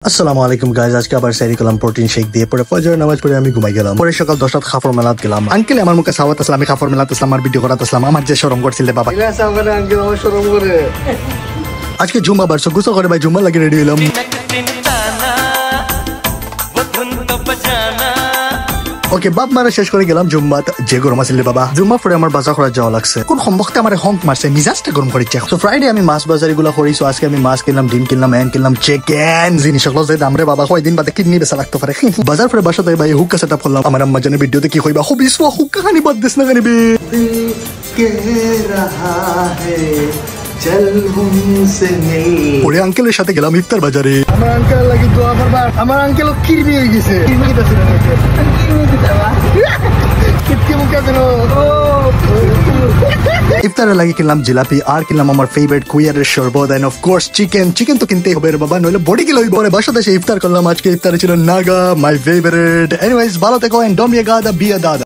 আসসালামু আলাইকুম গাইজ, আজকে আবার সাইরি করলাম প্রোটিন শেক দিয়ে। পরে ফজর নামাজ পড়ে আমি ঘুমাই গেলাম। পরে সকাল 10টাত খাফর মেলাত গেলাম। আঙ্কেল আমার মুখে সাওয়াত আসলাম, আমি খাফর মেলাত আসলাম আর ভিডিও করাত আসলাম। আমার যে শরম করছিলে বাবা, আজকে জুম্মা বার গোসল করে ভাই জুম্মা লাগে রেডি হইলাম। ওকে বাপ মারা শেষ করে গেলাম জুম্মাত। যে গরম আসলে বাবা, জুম্মা পরে আমার বাজার করা যাওয়া লাগছে। কোন সম্ভবতে আমার হংক মারছে, মিজাজটা গরম করেছে। তো ফ্রাইডে আমি মাছ বাজার এগুলো করিছো। আজকে আমি মাছ কিনলাম, ডিম কিনলাম, এন কিনলাম, চিকেন জিনিস সকল যে দাম রে বাবা, কয়দিন বাদে কিডনি বেচা লাগতে পারে। বাজার পরে বাসা তাই ভাই হুক্কা সেট আপ করলাম। আমার আম্মা জানে ভিডিওতে কি কইবা, খুব ইসওয়া হুক্কা খানি বাদ দিস না খানি বে পরে আঙ্কেলের সাথে গেলাম ইফতার বাজারে। আমার আঙ্কেল লাগি দোয়া করবা। আমার আঙ্কেল কিরমি হয়ে গেছে। কিরমি কিটা ছিল নাকি? কিরমি কিটা বা? কিটকে মুখে দিল। ইফতারে লাগি কিনলাম জিলাপি আর কিনলাম আমার ফেভারিট কুইয়ারের শরবত end of course chicken. Chicken তো কিনতেই হবে রে বাবা, নইলে বডি কি লইব। পরে বাসাতে এসে ইফতার করলাম। আজকে ইফতারে ছিল নাগা, মাই ফেভারিট। এনিওয়েজ ভালো থেকো এন্ড ডোন্ট বি আ গাদা, বি আ দাদা।